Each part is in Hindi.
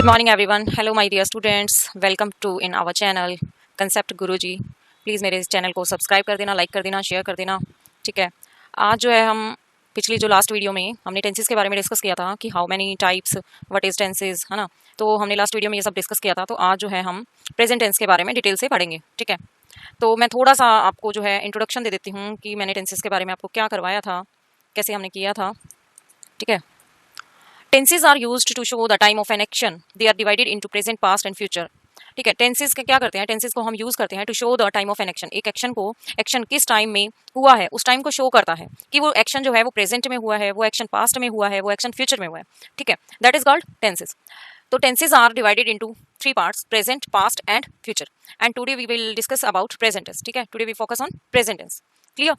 Good morning everyone. Hello my dear students. Welcome to in our channel Concept Guruji. Please मेरे इस चैनल को सब्सक्राइब कर देना, लाइक कर देना, शेयर कर देना, ठीक है। आज जो है हम पिछली जो लास्ट वीडियो में हमने टेंसेस के बारे में डिस्कस किया था कि how many types, what is tenses, है ना। तो हमने लास्ट वीडियो में ये सब डिस्कस किया था। तो आज जो है हम प्रेजेंट टेंस के बारे में डिटेल से पढ़ेंगे, ठीक है। तो मैं थोड़ा सा आपको जो है इंट्रोडक्शन दे देती हूँ कि मैंने टेंसेस के बारे में आपको क्या करवाया था, कैसे हमने किया था, ठीक है। Tenses are used to show the time of an action. They are divided into present, past and future, ठीक है। टेंसेस के क्या करते हैं, टेंसेस को हम यूज करते हैं to show the time of an action. एक एक्शन को, एक्शन किस टाइम में हुआ है उस टाइम को शो करता है कि वो एक्शन जो है वो प्रेजेंट में हुआ है, वो एक्शन पास्ट में हुआ है, वो एक्शन फ्यूचर में हुआ है, ठीक है। That is called tenses. तो tenses are divided into three parts, present, past and future. And today we will discuss about present tense, ठीक है। Today we focus on present tense, clear.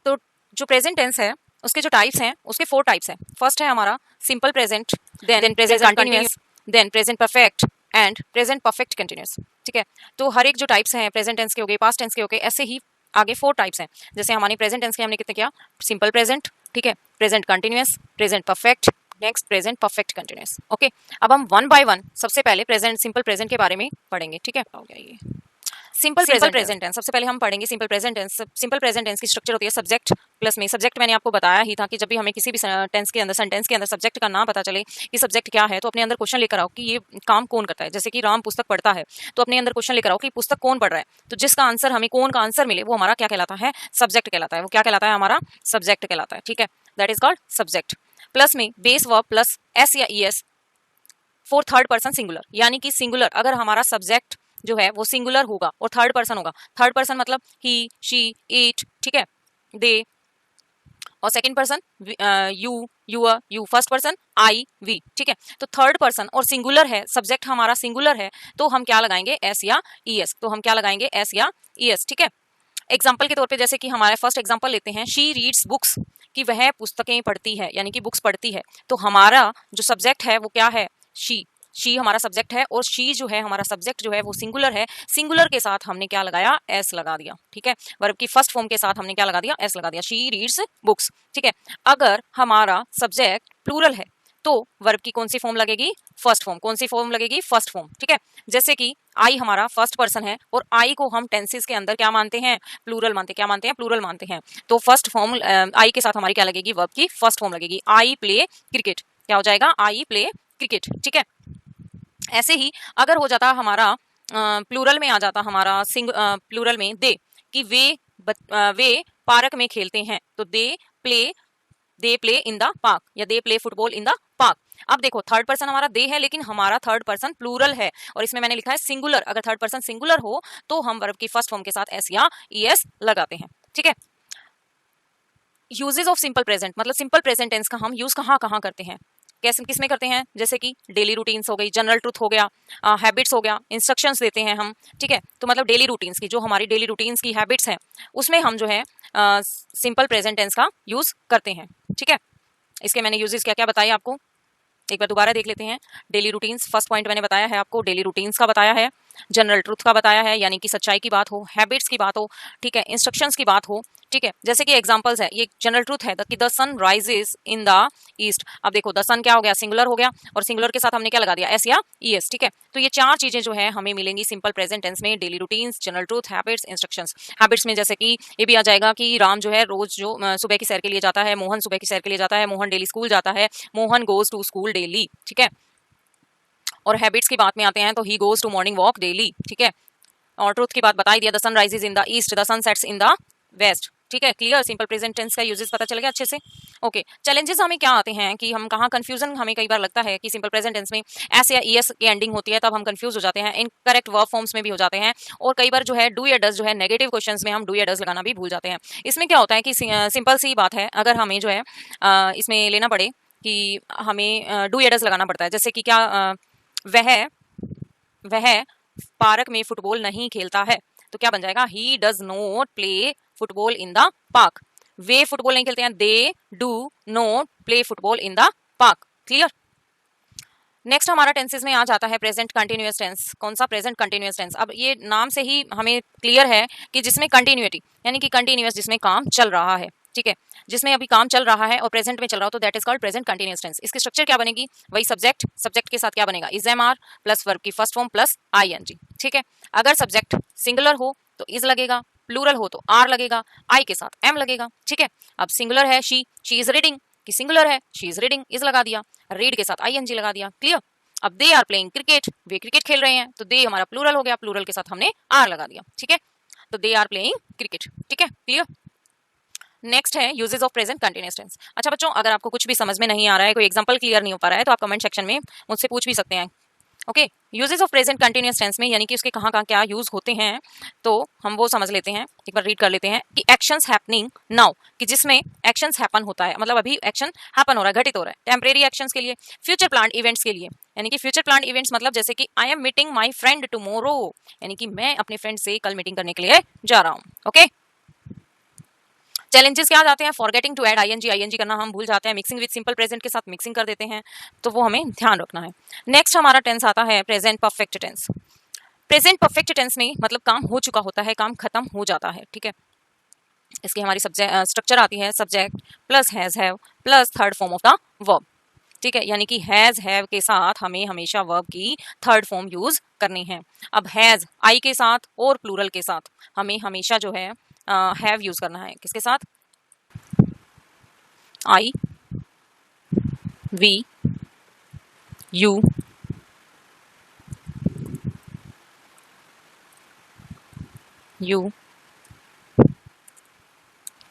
तो जो प्रेजेंट टेंस है उसके जो टाइप्स हैं, उसके 4 टाइप्स हैं। फर्स्ट है हमारा simple present, then present continuous, then present perfect and present perfect continuous, ठीक है। तो हर एक जो टाइप्स हैं, प्रेजेंट टेंस के हो गए, पास्ट टेंस के हो गए, ऐसे ही आगे 4 टाइप्स हैं। जैसे हमारे प्रेजेंट टेंस के हमने कितने किया, सिंपल प्रेजेंट, ठीक है, present continuous, present perfect, next present perfect continuous, okay. अब हम वन बाय वन सबसे पहले प्रेजेंट, सिंपल प्रेजेंट के बारे में पढ़ेंगे, ठीक है। हो गया ये सिंपल प्रेजेंट टेंस। सबसे पहले हम पढ़ेंगे simple present tense. Simple present tense की स्ट्रक्चर होती है सब्जेक्ट प्लस में। सब्जेक्ट मैंने आपको बताया ही था कि जब भी हमें किसी भी टेंस के अंदर, सेंटेंस के अंदर सब्जेक्ट का नाम पता चले कि सब्जेक्ट क्या है, तो अपने अंदर क्वेश्चन लेकर आओ कि ये काम कौन करता है। जैसे कि राम पुस्तक पढ़ता है, तो अपने अंदर क्वेश्चन लेकर आओ कि पुस्तक कौन पढ़ रहा है। तो जिसका आंसर हमें, कौन का आंसर मिले, वो हमारा क्या कहलाता है, सब्जेक्ट कहलाता है। वो क्या कहलाता है, हमारा सब्जेक्ट कहलाता है, ठीक है। That is called subject. Plus में बेस वर्ब प्लस एस या es for third person singular, यानी कि सिंगुलर अगर हमारा सब्जेक्ट जो है वो सिंगुलर होगा और थर्ड पर्सन होगा। थर्ड पर्सन मतलब ही, शी, इट, ठीक है, दे। और second person you, your, you. First person I, we, ठीक है। तो थर्ड पर्सन और सिंगुलर है, सब्जेक्ट हमारा सिंगुलर है, तो हम क्या लगाएंगे, एस या ईएस। तो हम क्या लगाएंगे, एस या ईएस, ठीक है। एग्जाम्पल के तौर पे जैसे कि हमारा फर्स्ट एग्जाम्पल लेते हैं, शी रीड्स बुक्स, कि वह पुस्तकें पढ़ती है, यानी कि बुक्स पढ़ती है। तो हमारा जो सब्जेक्ट है वो क्या है, शी हमारा सब्जेक्ट है, और शी जो है हमारा सब्जेक्ट जो है वो सिंगुलर है। सिंगुलर के साथ हमने क्या लगाया, एस लगा दिया, ठीक है। वर्ब की फर्स्ट फॉर्म के साथ हमने क्या लगा दिया, एस लगा दिया। शी रीड्स बुक्स, ठीक है। अगर हमारा सब्जेक्ट प्लूरल है तो वर्ब की कौन सी फॉर्म लगेगी, फर्स्ट फॉर्म। कौन सी फॉर्म लगेगी, फर्स्ट फॉर्म, ठीक है। जैसे कि आई हमारा फर्स्ट पर्सन है और आई को हम टेंसेस के अंदर क्या मानते हैं, प्लूरल मानते हैं। क्या मानते हैं, प्लूरल मानते हैं। तो फर्स्ट फॉर्म आई के साथ हमारी क्या लगेगी, वर्ब की फर्स्ट फॉर्म लगेगी। आई प्ले क्रिकेट, क्या हो जाएगा, आई प्ले क्रिकेट, ठीक है। ऐसे ही अगर हो जाता हमारा प्लूरल में आ जाता हमारा प्लूरल में दे, कि वे पार्क में खेलते हैं, तो they play in the park, या they play football in the park. अब देखो थर्ड पर्सन हमारा दे है, लेकिन हमारा थर्ड पर्सन प्लूरल है और इसमें मैंने लिखा है सिंगुलर। अगर थर्ड पर्सन सिंगुलर हो तो हम वर्ब की फर्स्ट फॉर्म के साथ एस या ईएस लगाते हैं, ठीक है। यूजेस ऑफ सिंपल प्रेजेंट, मतलब सिंपल प्रेजेंट टेंस का हम यूज कहाँ कहाँ करते हैं, कैसे, किस में करते हैं। जैसे कि डेली रूटीन्स हो गई, जनरल ट्रूथ हो गया, हैबिट्स हो गया, इंस्ट्रक्शंस देते हैं हम, ठीक है। तो मतलब डेली रूटीन्स की, जो हमारी डेली रूटीन्स की हैबिट्स हैं, उसमें हम जो है सिंपल प्रेजेंट टेंस का यूज करते हैं, ठीक है। इसके मैंने यूजेस क्या क्या बताए आपको, एक बार दोबारा देख लेते हैं। डेली रूटीन्स, फर्स्ट पॉइंट मैंने बताया है आपको, डेली रूटीन्स का बताया है, जनरल ट्रूथ का बताया है, यानी कि सच्चाई की बात हो, हैबिट्स की बात हो, ठीक है, इंस्ट्रक्शंस की बात हो, ठीक है। जैसे कि एग्जांपल्स है, ये जनरल ट्रूथ है कि the sun rises in the east. अब देखो द सन क्या हो गया, सिंगुलर हो गया, और सिंगुलर के साथ हमने क्या लगा दिया, एस या ईएस, ठीक है। तो ये 4 चीजें जो है हमें मिलेंगी सिंपल प्रेजेंट टेंस में, daily routines, general truth, habits, instructions. Habits में जैसे कि ये भी आ जाएगा कि राम जो है रोज जो सुबह की सैर के लिए जाता है, मोहन सुबह की सैर के लिए जाता है, मोहन डेली स्कूल जाता है, Mohan goes to school daily, ठीक है। और हैबिट्स की बात में आते हैं तो he goes to morning walk daily, ठीक है। और ट्रूथ की बात बताई दिया, the sun rises in the east, the sun sets in the west, ठीक है। क्लियर, सिंपल प्रेजेंट टेंस का यूजेस पता चल गया अच्छे से, ओके। चैलेंजेस हमें क्या आते हैं कि हम कहाँ कंफ्यूजन हमें कई बार लगता है कि सिंपल प्रेजेंट टेंस में एस या ईएस की एंडिंग होती है, तब हम कंफ्यूज हो जाते हैं, इनकरेक्ट वर्ब फॉर्म्स में भी हो जाते हैं, और कई बार जो है डू या डज जो है नेगेटिव क्वेश्चंस में हम डू या डज लगाना भी भूल जाते हैं। इसमें क्या होता है कि सिंपल सी बात है, अगर हमें जो है इसमें लेना पड़े कि हमें डू या डज लगाना पड़ता है। जैसे कि क्या वह पार्क में फुटबॉल नहीं खेलता है, तो क्या बन जाएगा, he does not play football in the park. Way football नहीं खेलते हैं, they do not play football in the park, clear. Next हमारा टेंसेस में आ जाता है प्रेजेंट कंटिन्यूअस टेंस। कौन सा, प्रेजेंट कंटिन्यूअस टेंस। अब ये नाम से ही हमें क्लियर है कि जिसमें कंटिन्यूटी, यानी कि कंटिन्यूअस, जिसमें काम चल रहा है, ठीक है। जिसमें अभी काम चल रहा है और प्रेजेंट में चल रहा हो तो that is called present continuous tense. इसकी स्ट्रक्चर क्या बनेगी, वही सब्जेक्ट, सब्जेक्ट के साथ क्या बनेगा, is am are plus verb की first form plus I N G. ठीक है, अगर सब्जेक्ट सिंगुलर हो तो इज लगेगा, प्लूरल हो तो आर लगेगा, आई के साथ एम लगेगा। ठीक है, अब सिंगुलर है शी इज रीडिंग, कि सिंगुलर है शी इज रीडिंग, इज लगा दिया, रीड के साथ आई एन जी लगा दिया। क्लियर। अब दे आर प्लेइंग क्रिकेट, वे क्रिकेट खेल रहे हैं, तो दे हमारा प्लूरल हो गया, प्लूरल के साथ हमने आर लगा दिया। ठीक है, तो दे आर प्लेइंग क्रिकेट। ठीक है, क्लियर। नेक्स्ट है uses of present continuous tense. अच्छा बच्चों, अगर आपको कुछ भी समझ में नहीं आ रहा है, कोई एग्जांपल क्लियर नहीं हो पा रहा है, तो आप कमेंट सेक्शन में मुझसे पूछ भी सकते हैं। Okay, uses of present continuous tense में यानी कि उसके कहाँ कहाँ क्या यूज होते हैं, तो हम वो समझ लेते हैं, एक बार रीड कर लेते हैं कि एक्शंस हैपनिंग नाउ, कि जिसमें एक्शंस हैपन होता है, मतलब अभी एक्शन हैपन हो रहा है, घटित हो रहा है, टेम्परेरी एक्शंस के लिए, फ्यूचर प्लान इवेंट्स के लिए, यानी कि फ्यूचर प्लान इवेंट्स मतलब जैसे कि I am meeting my friend tomorrow, यानी कि मैं अपने फ्रेंड से कल मीटिंग करने के लिए जा रहा हूँ। ओके, चैलेंजेस क्या आ जाते हैं, फॉरगेटिंग टू ऐड आईएनजी करना हम भूल जाते हैं, मिक्सिंग विद सिंपल प्रेजेंट के साथ मिक्सिंग कर देते हैं, तो वो हमें ध्यान रखना है। नेक्स्ट हमारा टेंस आता है present perfect tense. Present perfect tense में मतलब काम हो चुका होता है, काम खत्म हो जाता है। ठीक है, इसकी हमारी स्ट्रक्चर आती है subject plus has have plus third form of the verb. ठीक है, यानी कि हैज हैव के साथ हमें हमेशा वर्ब की थर्ड फॉर्म यूज करनी है। अब हैज आई के साथ और प्लूरल के साथ हमें हमेशा जो है हैव यूज करना है। किसके साथ, आई, वी, यू,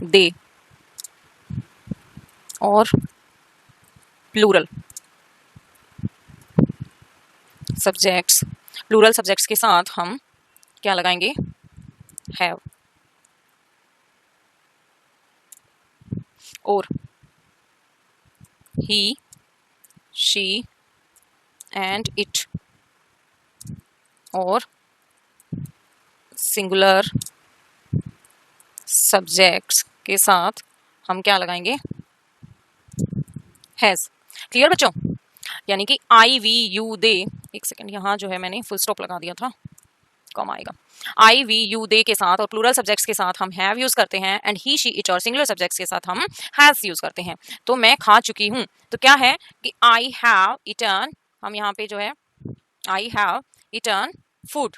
दे और प्लूरल सब्जेक्ट्स। प्लूरल सब्जेक्ट्स के साथ हम क्या लगाएंगे, हैव, और ही, शी एंड इट, और सिंगुलर सब्जेक्ट्स के साथ हम क्या लगाएंगे, हैज। क्लियर बच्चों, यानी कि आई, वी, यू, दे, एक सेकेंड यहाँ जो है मैंने फुल स्टॉप लगा दिया था, कम आएगा। आई, वी, यू, दे के साथ और प्लूरल सब्जेक्ट्स के साथ हम हैव यूज करते हैं, एंड ही, शी, इट और सिंगुलर सब्जेक्ट्स के साथ हम हैज यूज करते हैं। तो मैं खा चुकी हूँ, तो क्या है कि आई हैव इटन, हम यहाँ पे जो है I have eaten food,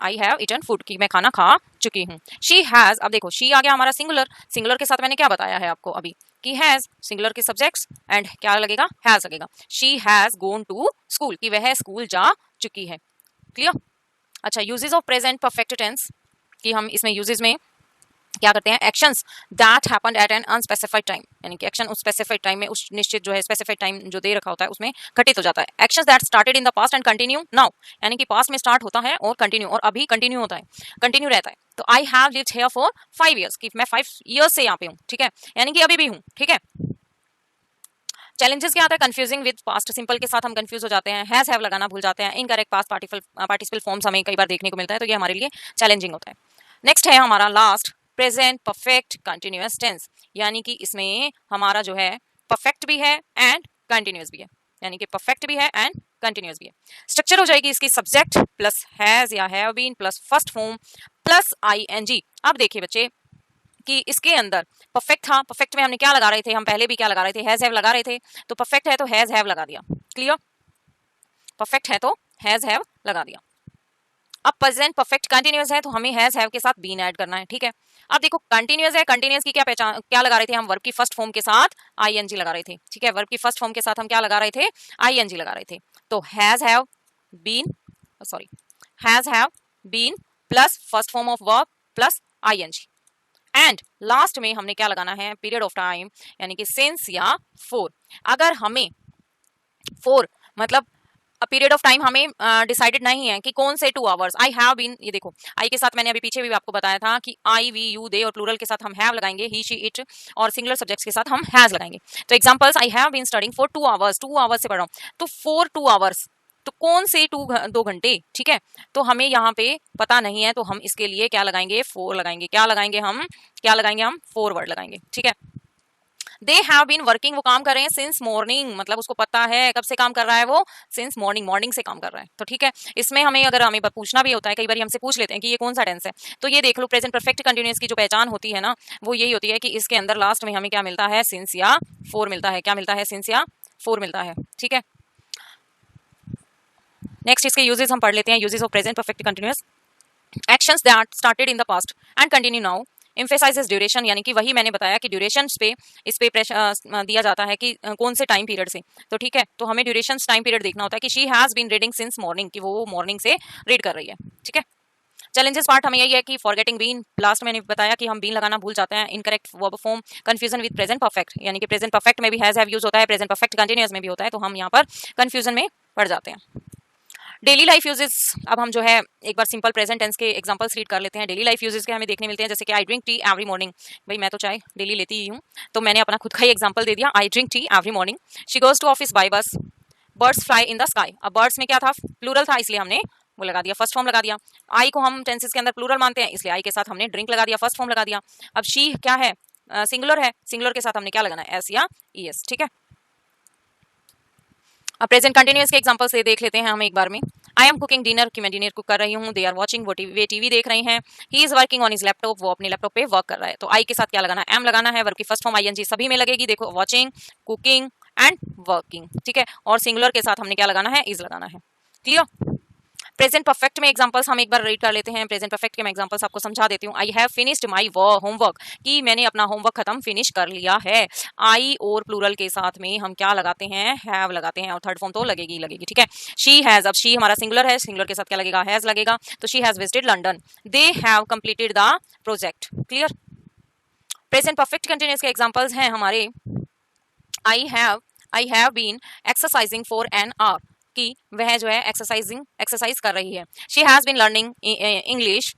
I have eaten food, की मैं खाना खा चुकी हूँ। शी हैज, अब देखो शी आ गया हमारा सिंगुलर, सिंगुलर के साथ मैंने क्या बताया है आपको अभी कि हैज, सिंगुलर के सब्जेक्ट्स एंड क्या लगेगा, हैज लगेगा। She has gone to school, की वह स्कूल जा चुकी है। क्लियर। अच्छा, uses of present perfect tense, कि हम इसमें यूजेस में क्या करते हैं, actions that happened at an unspecified time, यानी कि एक्शन उस स्पेसिफाइड टाइम में, उस निश्चित जो है स्पेसिफाइड टाइम जो दे रखा होता है उसमें घटित हो जाता है। Actions that started in the past and continue now, यानी कि पास्ट में स्टार्ट होता है और कंटिन्यू, और अभी कंटिन्यू होता है, कंटिन्यू रहता है। तो I have lived here for 5 years, कि मैं 5 years से यहाँ पे हूँ। ठीक है, यानी कि अभी भी हूँ। ठीक है, चैलेंजेस क्या आता है, कंफ्यूजिंग विद पास्ट सिंपल के साथ हम कंफ्यूज हो जाते हैं, हैज हैव लगाना भूल जाते हैं, इनकरेक्ट पास्ट पार्टिसिपल फॉर्म्स हमें कई बार देखने को मिलता है, तो ये हमारे लिए चैलेंजिंग होता है। नेक्स्ट है हमारा last present perfect continuous tense, यानी कि इसमें हमारा जो है परफेक्ट भी है एंड कंटिन्यूअस भी है, यानी कि परफेक्ट भी है एंड कंटिन्यूअस भी है। स्ट्रक्चर हो जाएगी इसकी सब्जेक्ट प्लस हैज या have been plus first form plus I N G. अब देखिए बच्चे कि इसके अंदर परफेक्ट था, परफेक्ट में हमने क्या लगा रहे थे, हम पहले भी क्या लगा रहे थे, हैज हैव लगा रहे थे, तो परफेक्ट है तो हैज हैव लगा दिया। क्लियर, परफेक्ट है तो हैज हैव लगा दिया। अब प्रेजेंट परफेक्ट कंटिन्यूअस है तो हमें हैज हैव के साथ बीन ऐड करना है। ठीक है, अब देखो कंटिन्यूअस है, कंटिन्यूअस की क्या पहचान, क्या लगा रहे थे हम, वर्ब की फर्स्ट फॉर्म के साथ आईएनजी लगा रहे थे। ठीक है, वर्ब की फर्स्ट फॉर्म के साथ हम क्या लगा रहे थे, आईएनजी लगा रहे थे। तो has have been, sorry, has have been plus first form of verb plus I N G, and last में हमने क्या लगाना है, पीरियड ऑफ टाइम, यानी कि सिंस या फॉर। अगर हमें फॉर मतलब पीरियड ऑफ टाइम हमें डिसाइडेड नहीं है कि कौन से 2 आवर्स, आई हैव बीन, ये देखो आई के साथ मैंने अभी पीछे भी आपको बताया था कि आई, वी, यू, दे और प्लूरल के साथ हम हैव लगाएंगे, ही, शी, इट और सिंगुलर सब्जेक्ट्स के साथ हम हैज लगाएंगे। तो examples, I have been studying for 2 hours, 2 hours से पढ़ रहा हूँ, तो फॉर 2 आवर्स, तो कौन से 2 घंटे। ठीक है, तो हमें यहाँ पे पता नहीं है, तो हम इसके लिए क्या लगाएंगे, फॉर लगाएंगे। क्या लगाएंगे हम, क्या लगाएंगे हम, फॉरवर्ड लगाएंगे। ठीक है, दे हैव बीन वर्किंग, वो काम कर रहे हैं सिंस मॉर्निंग, मतलब उसको पता है कब से काम कर रहा है वो, सिंस मॉर्निंग, मॉर्निंग से काम कर रहा है। तो ठीक है, इसमें हमें अगर हमें पूछना भी होता है, कई बार हमसे पूछ लेते हैं कि ये कौन सा टेंस है, तो ये देख लो प्रेजेंट परफेक्ट कंटिन्यूअस की जो पहचान होती है ना, वो यही होती है कि इसके अंदर लास्ट में हमें क्या मिलता है, सिंस या फोर मिलता है। क्या मिलता है, सिंस या फोर मिलता है। ठीक है, नेक्स्ट इसके यूजेस हम पढ़ लेते हैं। Uses of present perfect continuous, actions that started in the past and continue now, emphasises duration, यानी कि वही मैंने बताया कि ड्यूरेशन पे इस पे दिया जाता है कि कौन से टाइम पीरियड से। तो ठीक है, तो हमें ड्यूरेशन टाइम पीरियड देखना होता है कि she has been reading since morning, कि वो मॉर्निंग से रीड कर रही है। ठीक है, चैलेंजेस पार्ट हमें यही है कि फॉरगेटिंग बीन, लास्ट मैंने बताया कि हम बीन लगाना भूल जाते हैं, incorrect verb form, confusion with present perfect, यानी कि प्रेजेंट परफेक्ट में भी हैज हैव यूज होता है, प्रेजेंट परफेक्ट कंटिन्यूअस में भी होता है, तो हम यहाँ पर कंफ्यूजन में पड़ जाते हैं। डेली लाइफ यूजेस, अब हम जो है एक बार सिंपल प्रेजेंट टेंस के एग्जांपल्स रीड कर लेते हैं। डेली लाइफ यूजेस के हमें देखने मिलते हैं, जैसे कि आई ड्रिंक टी एवरी मॉर्निंग, भाई मैं तो चाय डेली लेती ही हूँ, तो मैंने अपना खुद का ही एग्जांपल दे दिया, I drink tea every morning. She goes to office by bus, birds fly in the sky. अब बर्ड्स में क्या था, प्लूरल था, इसलिए हमने वो लगा दिया, फर्स्ट फॉर्म लगा दिया। आई को हम टेंसेस के अंदर प्लूरल मानते हैं, इसलिए आई के साथ हमने ड्रिंक लगा दिया, फर्स्ट फॉर्म लगा दिया। अब शी क्या है, सिंगुलर है, सिंगुलर के साथ हमने क्या लगाना है, एस या ई एस। ठीक है, अब प्रेजेंट कंटिन्यूअस के एग्जांपल से देख लेते हैं हम एक बार में। आई एम कुकिंग डिनर, कि मैं डिनर कुक कर रही हूँ। दे आर वॉचिंग, वो टीवी देख रहे हैं। He is working on his laptop, वो अपने लैपटॉप पे वर्क कर रहा है। तो आई के साथ क्या लगाना है, एम लगाना है, वर्क की फर्स्ट फॉर्म आईएनजी सभी में लगेगी, देखो वॉचिंग, कुकिंग एंड वर्किंग। ठीक है, और सिंगुलर के साथ हमने क्या लगाना है, इज लगाना है। क्लियर। प्रेजेंट परफेक्ट में एग्जांपल्स हम एक बार रीड कर लेते हैं। प्रेजेंट परफेक्ट के मैं एग्जांपल्स आपको समझा देती हूँ। I have finished my homework, कि मैंने अपना होमवर्क खत्म फिनिश कर लिया है। आई और प्लूरल के साथ में हम क्या लगाते हैं, हैव लगाते हैं, और थर्ड फॉर्म तो लगेगी ही लगेगी। ठीक है, शी हैज, अब शी हमारा सिंगुलर है, सिंगुलर के साथ क्या लगेगा, हैज लगेगा, तो she has visited London. They have completed the project. Clear. Present perfect continuous के एग्जांपल्स हैं हमारे, I have been exercising for an hour, कि वह जो है एक्सरसाइज कर रही है। She has been learning English,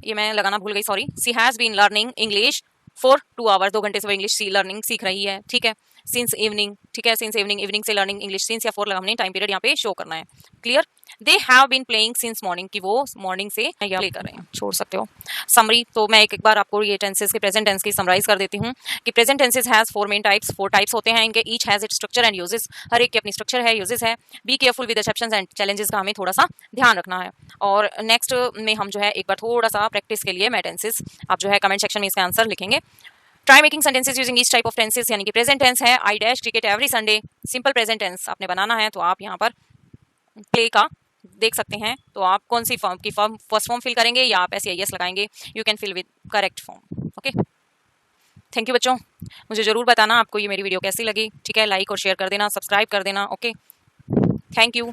ये मैं लगाना भूल गई, sorry. She has been learning English for 2 hours, 2 घंटे से वो इंग्लिश लर्निंग सीख रही है। ठीक है, सिंस इवनिंग, ठीक है, सिंस इवनिंग, इवनिंग से लर्निंग इंग्लिश, सिंस या फॉर हमने टाइम पीरियड यहाँ पे शो करना है। Clear. They have been playing since morning, कि वो मॉर्निंग से प्ले कर रहे हैं। छोड़ सकते हो समरी, तो मैं एक बार आपको ये टेंसेस के प्रेजेंट टेंस की समराइज कर देती हूँ कि present tenses has 4 main types, 4 types होते हैं इनके, each has it structure and uses, हर एक की अपनी स्ट्रक्चर है, यूजेस है। Be careful with exceptions and challenges का हमें थोड़ा सा ध्यान रखना है। और नेक्स्ट में हम जो है एक बार थोड़ा सा प्रैक्टिस के लिए मैं टेंसेस, आप जो है कमेंट सेक्शन में इसका आंसर लिखेंगे। Try making sentences using each type of tenses, यानी कि प्रेजेंट टेंस है I dash cricket every Sunday, simple present tense आपने बनाना है, तो आप यहाँ पर प्ले का देख सकते हैं। तो आप कौन सी फॉर्म की फर्स्ट फॉर्म फिल करेंगे या आप ऐसे यस लगाएंगे, you can fill with correct form. Okay, thank you बच्चों, मुझे जरूर बताना आपको ये मेरी वीडियो कैसी लगी। ठीक है, लाइक और शेयर कर देना, सब्सक्राइब कर देना। Okay, thank you.